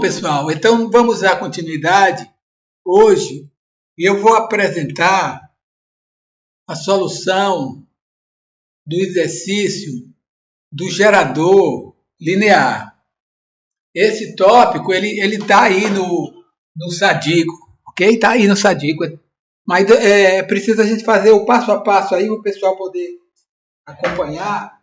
Bom, pessoal, então vamos dar continuidade. Hoje eu vou apresentar a solução do exercício do gerador linear. Esse tópico ele está aí no Sadico, ok? Está aí no Sadico, mas precisa a gente fazer o passo a passo aí para o pessoal poder acompanhar.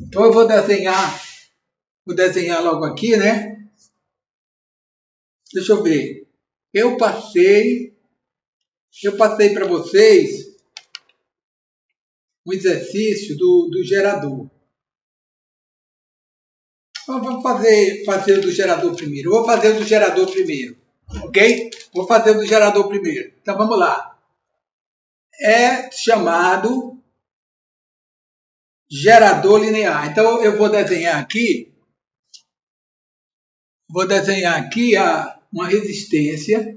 Então eu vou desenhar logo aqui, né? Deixa eu ver. Eu passei para vocês um exercício do gerador. Então, vamos fazer o do gerador primeiro. Eu vou fazer o do gerador primeiro, ok? Vou fazer o do gerador primeiro. Então vamos lá. É chamado gerador linear. Então eu vou desenhar aqui uma resistência.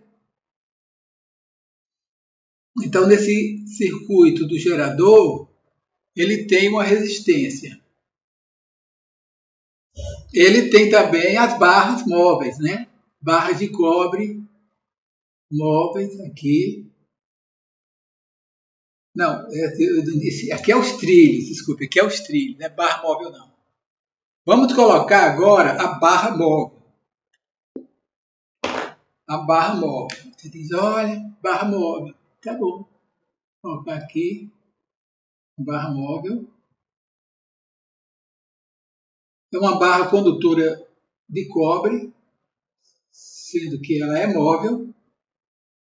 Então nesse circuito do gerador, ele tem uma resistência. Ele tem também as barras móveis, né? Barras de cobre móveis aqui. Não, aqui é os trilhos, desculpe, aqui é os trilhos, não é barra móvel não. Vamos colocar agora a barra móvel. A barra móvel. Você diz, olha, barra móvel. Tá bom. Vou colocar aqui, barra móvel. É uma barra condutora de cobre, sendo que ela é móvel.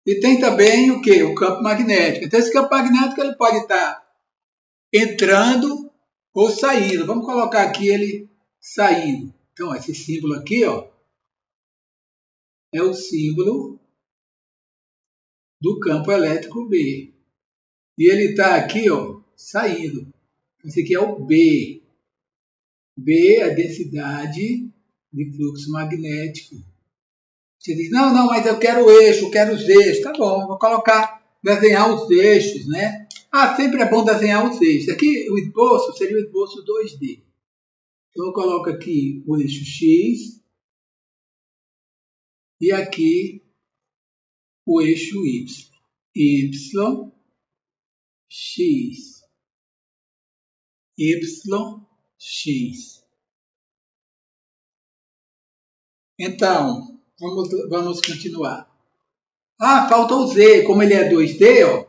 E tem também o quê? O campo magnético. Então esse campo magnético ele pode estar entrando ou saindo. Vamos colocar aqui ele saindo. Então esse símbolo aqui, ó, é o símbolo do campo elétrico B. E ele está aqui, ó, saindo. Esse aqui é o B. B é a densidade de fluxo magnético. Você diz, não, mas eu quero o eixo, eu quero os eixos. Tá bom, vou desenhar os eixos, né? Sempre é bom desenhar os eixos. Aqui o esboço seria o esboço 2D. Então eu coloco aqui o eixo X e aqui o eixo Y. Y, X, Y, X. Então, vamos continuar. Falta o Z. Como ele é 2D, ó,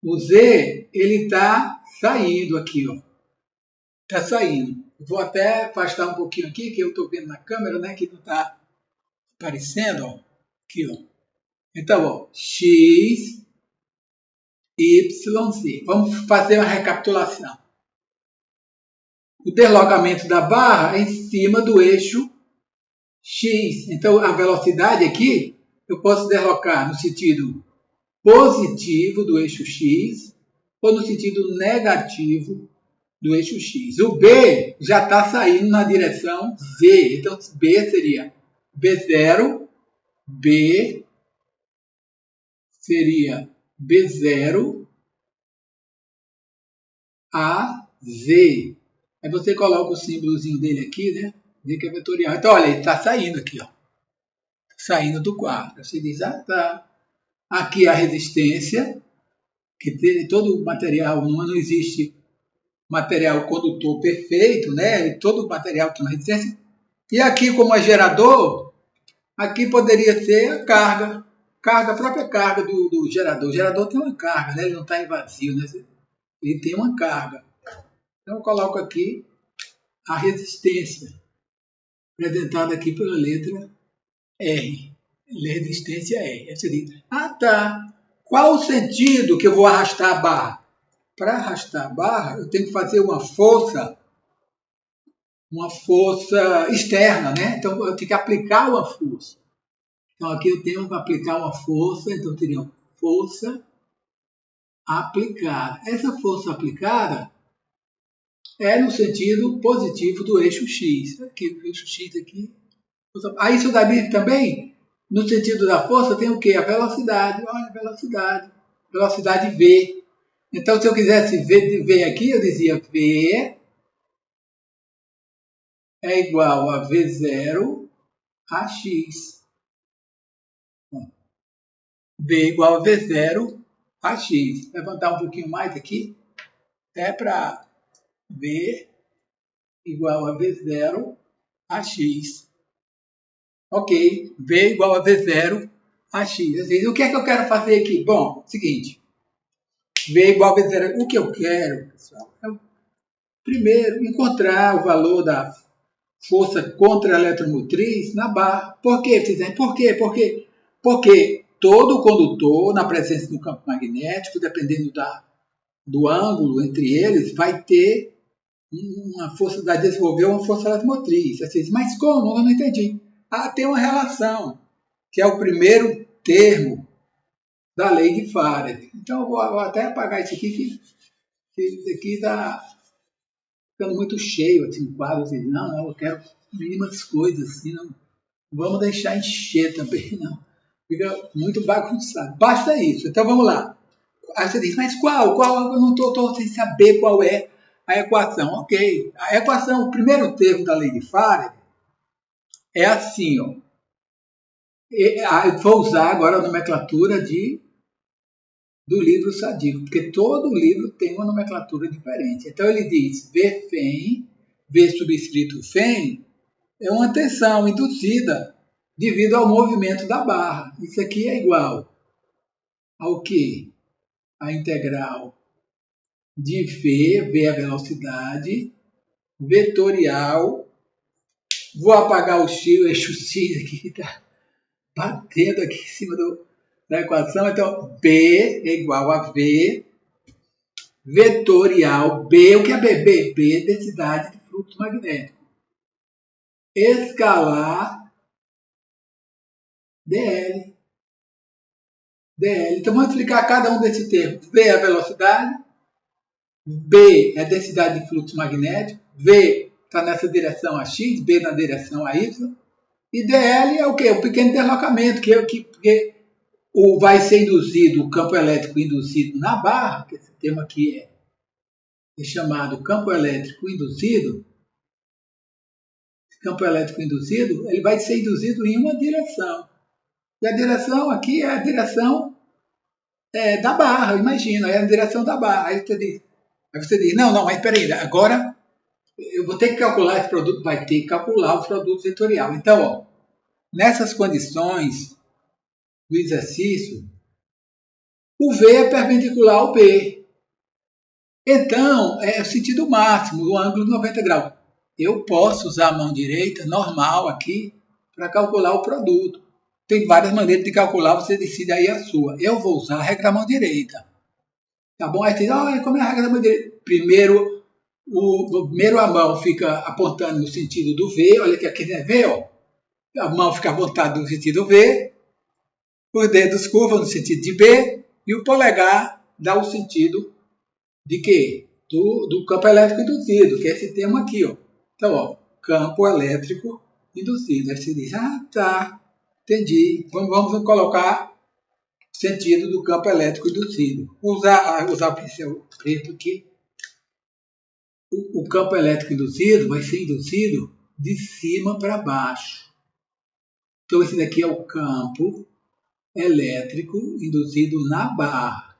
o Z ele está saindo aqui, ó. Está saindo. Vou até afastar um pouquinho aqui, que eu estou vendo na câmera, né, que não está aparecendo, ó. Aqui, ó. Então, ó, X, Y, Z. Vamos fazer uma recapitulação. O deslocamento da barra é em cima do eixo X. Então, a velocidade aqui, eu posso deslocar no sentido positivo do eixo X ou no sentido negativo do eixo X. O B já está saindo na direção Z. Então, B seria B0, B seria B0, A, Z. Aí você coloca o símbolozinho dele aqui, né? Z que é vetorial. Então, olha, ele está saindo aqui, ó. Saindo do quadro. Você diz, tá. Aqui a resistência, que tem todo o material, não existe material condutor perfeito, né? Todo o material tem uma resistência. E aqui, como é gerador, aqui poderia ser a carga, a própria carga do gerador. O gerador tem uma carga, né? Ele não está em vazio, né? Ele tem uma carga. Então eu coloco aqui a resistência, representada aqui pela letra R. Resistência R. Você diz, tá. Qual o sentido que eu vou arrastar a barra? Para arrastar a barra, eu tenho que fazer uma força externa, né? Então eu tenho que aplicar uma força. Então aqui eu tenho que aplicar uma força, então teria força aplicada. Essa força aplicada é no sentido positivo do eixo X. Aqui, o eixo X aqui. Aí isso daí também, no sentido da força, tem o quê? A velocidade. Olha a velocidade. Velocidade V. Então, se eu quisesse ver aqui, eu dizia V é igual a V0 a X. V igual a V0 a X. Levantar um pouquinho mais aqui, é para V igual a V0 a X. Ok, V igual a V0 a X. O que é que eu quero fazer aqui? Bom, seguinte. V igual a V0. O que eu quero, pessoal, é primeiro encontrar o valor da força contra-eletromotriz na barra. Por quê, Fizem? Por quê? Porque todo condutor, na presença do campo magnético, dependendo do ângulo entre eles, vai ter uma força, vai desenvolver uma força eletromotriz. Assim, mas como? Eu não entendi. Tem uma relação, que é o primeiro termo da lei de Faraday. Então, eu vou até apagar isso aqui, que isso aqui está ficando muito cheio, assim, o quadro. Assim, não, eu quero mínimas coisas, assim, não vamos deixar encher também, não. Fica muito bagunçado. Basta isso. Então, vamos lá. Aí você diz, mas qual? Eu não estou sem saber qual é a equação. Ok. A equação, o primeiro termo da lei de Faraday é assim, ó. Eu vou usar agora a nomenclatura do livro Sadiko, porque todo livro tem uma nomenclatura diferente. Então ele diz Vφ, V subscrito φ, é uma tensão induzida devido ao movimento da barra. Isso aqui é igual ao que? A integral de V é a velocidade, vetorial. Vou apagar o eixo X aqui, que está batendo aqui em cima da equação. Então, B é igual a V, vetorial, B, o que é B? B, densidade de fluxo magnético. Escalar dl. Então, vamos explicar cada um desses termos. V é a velocidade, B é a densidade de fluxo magnético, V está nessa direção a X, B na direção a Y, e dl é o quê? O pequeno deslocamento, que vai ser induzido, o campo elétrico induzido na barra, que esse termo aqui é chamado campo elétrico induzido. Esse campo elétrico induzido, ele vai ser induzido em uma direção. E a direção aqui é a direção da barra, imagina, é a direção da barra. Aí você diz, não, mas peraí, agora eu vou ter que calcular esse produto, vai ter que calcular o produto vetorial. Então, ó, nessas condições do exercício, o V é perpendicular ao B. Então, é o sentido máximo, o ângulo de 90 graus. Eu posso usar a mão direita, normal aqui, para calcular o produto. Tem várias maneiras de calcular, você decide aí a sua. Eu vou usar a regra da mão direita. Tá bom? Aí você diz, como é a regra da mão direita? Primeiro a mão fica apontando no sentido do V. Olha aqui é V, ó. A mão fica apontada no sentido V. Os dedos curvam no sentido de B. E o polegar dá o sentido de quê? Do campo elétrico induzido, que é esse termo aqui, ó. Então, ó, campo elétrico induzido. Aí você diz, tá, entendi. Vamos colocar o sentido do campo elétrico induzido. Usar o pincel preto aqui. O campo elétrico induzido vai ser induzido de cima para baixo. Então, esse daqui é o campo elétrico induzido na barra.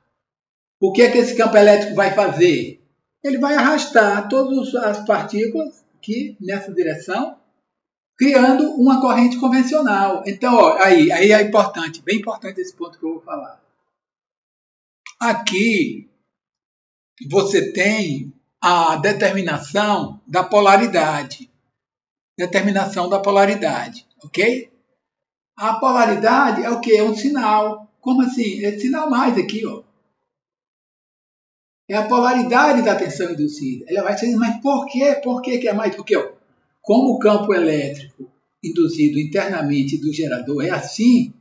O que é que esse campo elétrico vai fazer? Ele vai arrastar todas as partículas aqui nessa direção, criando uma corrente convencional. Então, ó, aí é importante, bem importante esse ponto que eu vou falar. Aqui você tem a determinação da polaridade. Ok? A polaridade é o quê? É um sinal. Como assim? É sinal mais aqui, ó. É a polaridade da tensão induzida. Ela vai ser, mas por quê? Por que é mais? Porque, ó, como o campo elétrico induzido internamente do gerador é assim,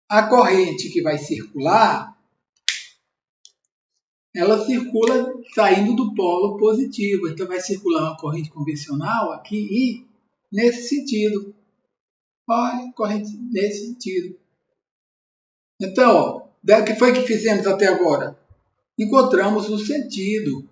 a corrente que vai circular, ela circula saindo do polo positivo. Então, vai circular uma corrente convencional aqui e nesse sentido. Olha, corrente nesse sentido. Então, ó, o que foi que fizemos até agora? encontramos o sentido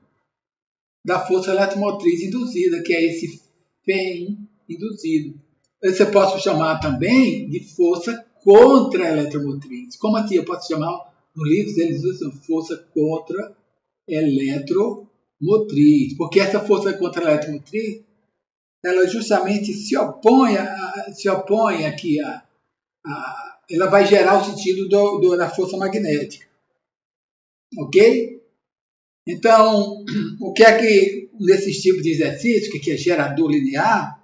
da força eletromotriz induzida, que é esse Φ induzido. Você pode chamar também de força contra a eletromotriz. Como assim? Eu posso chamar, no livro eles usam força contra eletromotriz, porque essa força contra a eletromotriz, ela justamente se opõe aqui ela vai gerar o sentido da força magnética. Ok? Então, o que é que, nesses tipos de exercício, que é gerador linear,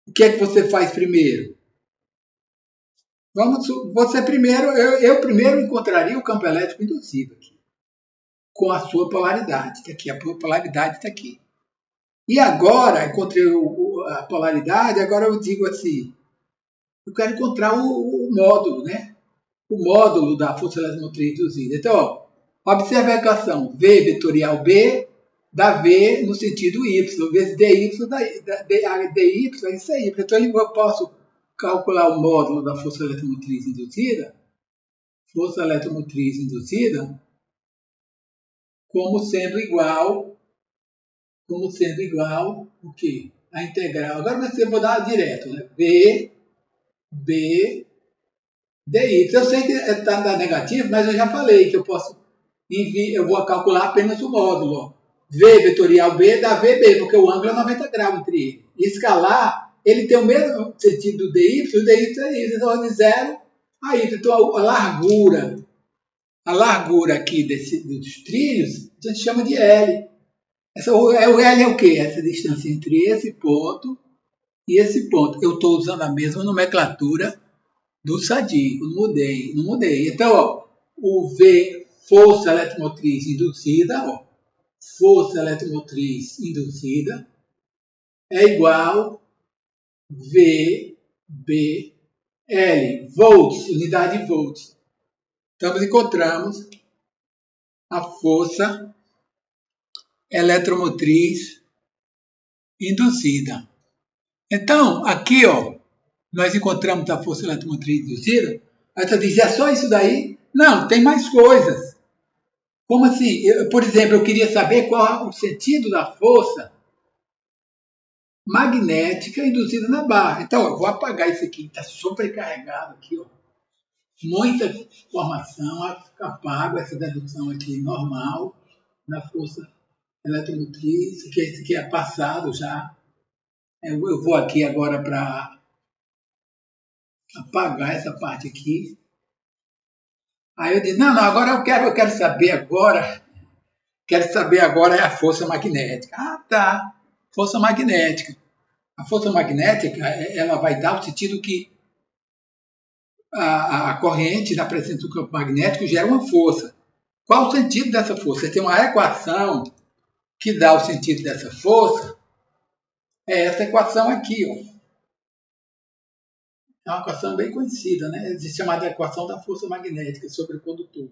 o que é que você faz primeiro? Eu primeiro encontraria o campo elétrico induzido aqui, com a sua polaridade, que aqui, a polaridade está aqui. E agora, encontrei a polaridade, agora eu digo assim, eu quero encontrar o módulo, né? O módulo da força eletromotriz induzida. Então, ó, observe a equação V vetorial B dá V no sentido Y, vezes DY DY é isso aí. Então, eu posso calcular o módulo da força eletromotriz induzida, como sendo igual o quê? A integral. Agora você vou dar direto, né? V, B, DY. Eu sei que está negativo, mas eu já falei que eu vou calcular apenas o módulo. Ó. V vetorial B dá VB, porque o ângulo é 90 graus entre eles. E escalar, ele tem o mesmo sentido do DY, o DY é isso, então de 0 a Y. Então a largura aqui dos trilhos, a gente chama de L. O L é o quê? Essa distância entre esse ponto e esse ponto. Eu estou usando a mesma nomenclatura do SADI, não mudei. Então, ó, o V, força eletromotriz induzida, ó, é igual VBL, volts, unidade de volts. Então, nós encontramos a força eletromotriz induzida. Então, aqui, ó, nós encontramos a força eletromotriz induzida. Aí você diz, é só isso daí? Não, tem mais coisas. Como assim? Por exemplo, eu queria saber qual é o sentido da força magnética induzida na barra. Então, eu vou apagar isso aqui, está sobrecarregado aqui, ó. Muita informação, apago essa dedução aqui normal da força eletromotriz, que esse aqui é passado já. Eu vou aqui agora para apagar essa parte aqui. Aí eu disse, não, agora eu quero saber agora. Quero saber agora é a força magnética. Ah, tá. Força magnética. A força magnética, ela vai dar o sentido que a corrente na presença do campo magnético gera uma força. Qual o sentido dessa força? Você tem uma equação que dá o sentido dessa força. É essa equação aqui, ó. É uma equação bem conhecida, né? É chamada equação da força magnética sobre o condutor.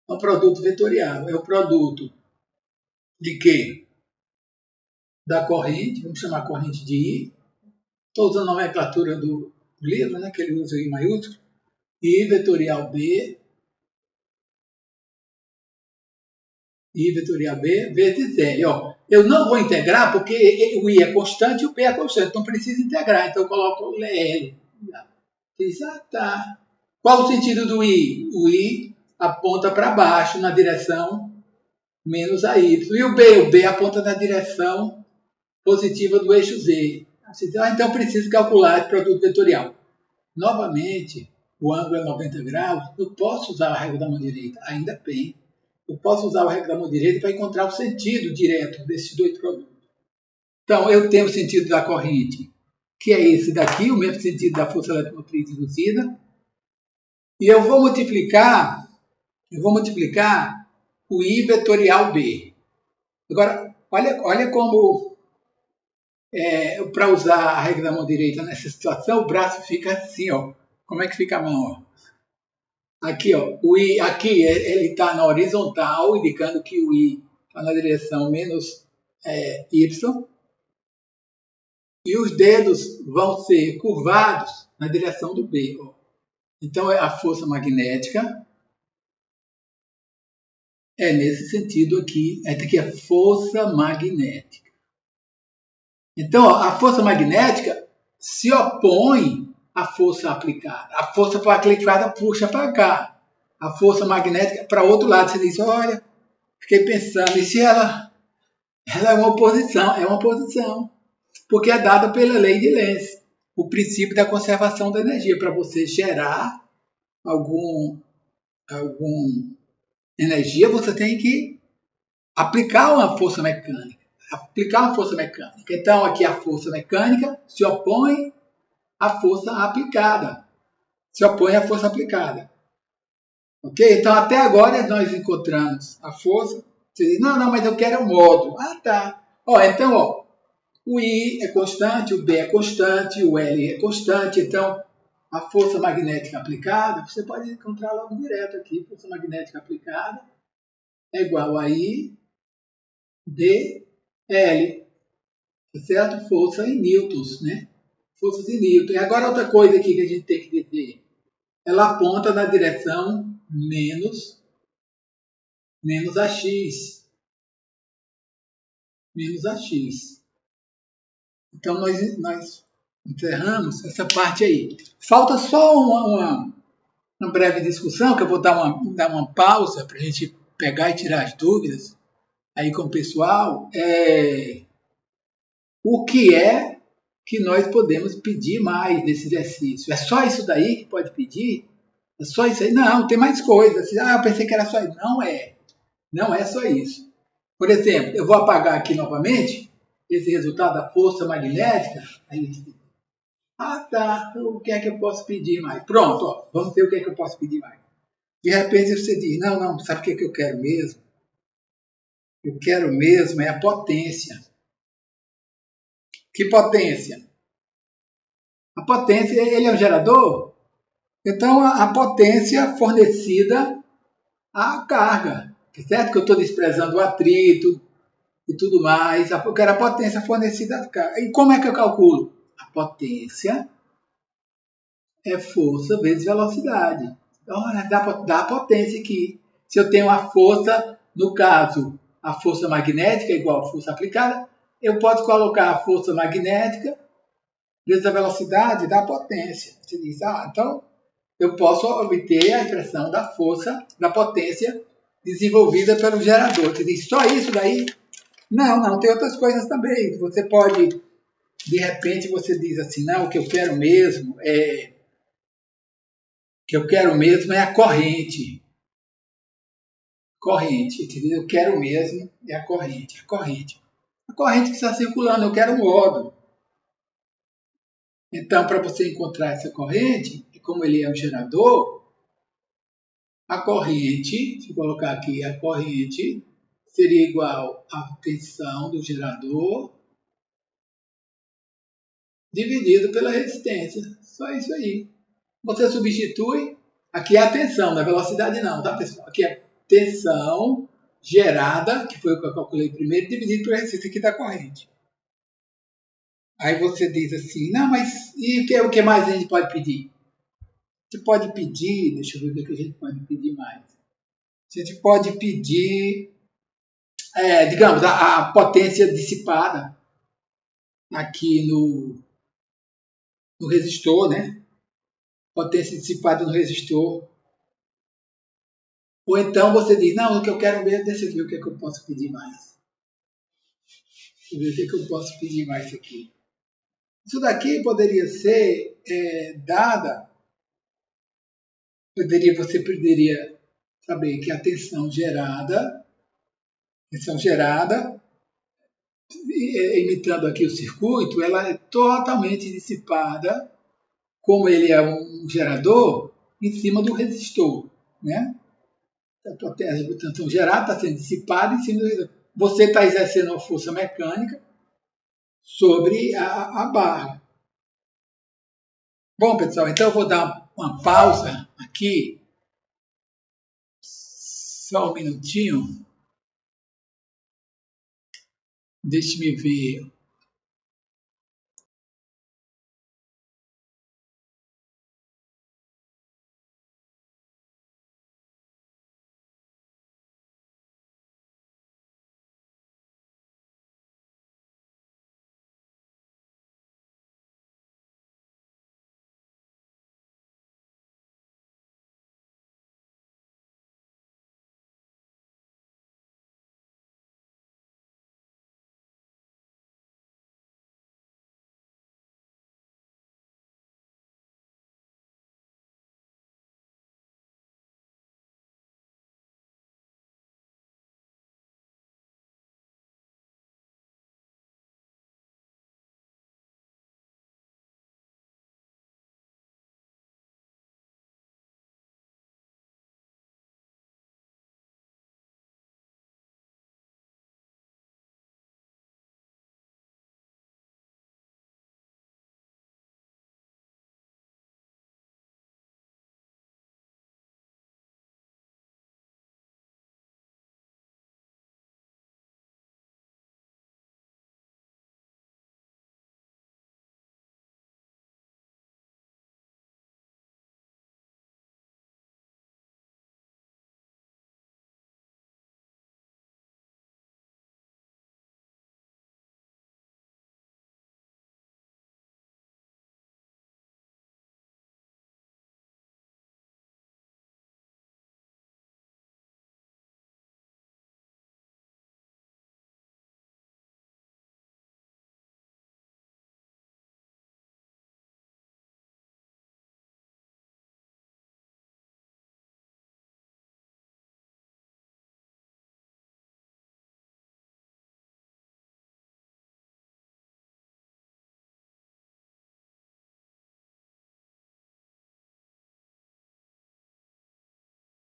É um produto vetorial. É o produto de quê? Da corrente, vamos chamar a corrente de I. Estou usando a nomenclatura do livro, né, que ele usa em maiúsculo. I vetorial B vezes L. Ó, eu não vou integrar porque o I é constante e o B é constante. Então preciso integrar. Então eu coloco o L. Diz, tá. Qual o sentido do I? O I aponta para baixo na direção menos a Y. E o B aponta na direção positiva do eixo Z. Então preciso calcular esse produto vetorial. Novamente, o ângulo é 90 graus, eu posso usar a regra da mão direita, ainda bem. Eu posso usar a regra da mão direita para encontrar o sentido direto desses dois produtos. Então, eu tenho o sentido da corrente, que é esse daqui, o mesmo sentido da força eletromotriz induzida, e eu vou multiplicar o I vetorial B. Agora, olha como, para usar a regra da mão direita nessa situação, o braço fica assim, ó. Como é que fica a mão? Ó? Aqui, ó, o I, aqui ele está na horizontal, indicando que o I está na direção menos Y. E os dedos vão ser curvados na direção do B. Ó. Então, é a força magnética É nesse sentido aqui. Essa aqui é força magnética. Então, ó, a força magnética se opõe à força aplicada. A força aplicada puxa para cá. A força magnética para o outro lado. Você diz, olha, fiquei pensando, e se ela é uma oposição? É uma oposição. Porque é dada pela lei de Lenz, o princípio da conservação da energia. Para você gerar algum energia, você tem que aplicar uma força mecânica. Aplicar uma força mecânica. Então, aqui a força mecânica se opõe à força aplicada. Se opõe à força aplicada. Ok? Então, até agora nós encontramos a força. Você diz, não, mas eu quero o módulo. Ah, tá. Ó, então, ó, o I é constante, o B é constante, o L é constante. Então, a força magnética aplicada, você pode encontrar logo direto aqui. Força magnética aplicada é igual a I dL, certo? Força em newtons, né? Forças em newton. E agora outra coisa aqui que a gente tem que dizer. Ela aponta na direção menos AX. Menos AX. Então, nós encerramos essa parte aí. Falta só uma breve discussão, que eu vou dar uma pausa para a gente pegar e tirar as dúvidas aí com o pessoal. O que é que nós podemos pedir mais nesse exercício? É só isso daí que pode pedir? É só isso aí? Não, tem mais coisas. Eu pensei que era só isso. Não é. Não é só isso. Por exemplo, eu vou apagar aqui novamente esse resultado da força magnética. Aí, tá. O que é que eu posso pedir mais? Pronto, ó, vamos ver o que é que eu posso pedir mais. De repente você diz, não, sabe o que é que eu quero mesmo? Eu quero mesmo é a potência. Que potência? A potência, ele é um gerador? Então, a potência fornecida à carga. Certo que eu estou desprezando o atrito e tudo mais. Eu quero a potência fornecida à carga. E como é que eu calculo? A potência é força vezes velocidade. Então, dá a potência aqui. Se eu tenho a força, no caso, a força magnética é igual a força aplicada, eu posso colocar a força magnética vezes a velocidade da potência. Você diz, então eu posso obter a expressão da força, da potência desenvolvida pelo gerador. Você diz, só isso daí? Não, tem outras coisas também. Você pode, de repente, você diz assim, não, o que eu quero mesmo é a corrente. Corrente, entendeu? Eu quero mesmo é a corrente. A corrente que está circulando, eu quero um módulo. Então, para você encontrar essa corrente, como ele é um gerador, a corrente, se colocar aqui, a corrente seria igual à tensão do gerador dividido pela resistência. Só isso aí. Você substitui, aqui é a tensão, na velocidade não, tá pessoal? Aqui é tensão gerada, que foi o que eu calculei primeiro, dividido pela resistência aqui da corrente. Aí você diz assim, não, mas e o que mais a gente pode pedir? Você pode pedir, deixa eu ver o que a gente pode pedir mais. A gente pode pedir, digamos, a potência dissipada aqui no resistor, né? Potência dissipada no resistor. Ou então você diz, não, o que eu quero mesmo, deixa eu ver o que é que eu posso pedir mais. Deixa eu ver o que é que eu posso pedir mais aqui. Isso daqui poderia ser dada, você poderia saber que a tensão gerada, imitando aqui o circuito, ela é totalmente dissipada, como ele é um gerador, em cima do resistor, né? A tensão gerada está sendo dissipada em cima do resistor. Você está exercendo uma força mecânica sobre a barra. Bom, pessoal, então eu vou dar uma pausa aqui, só um minutinho. Deixe-me ver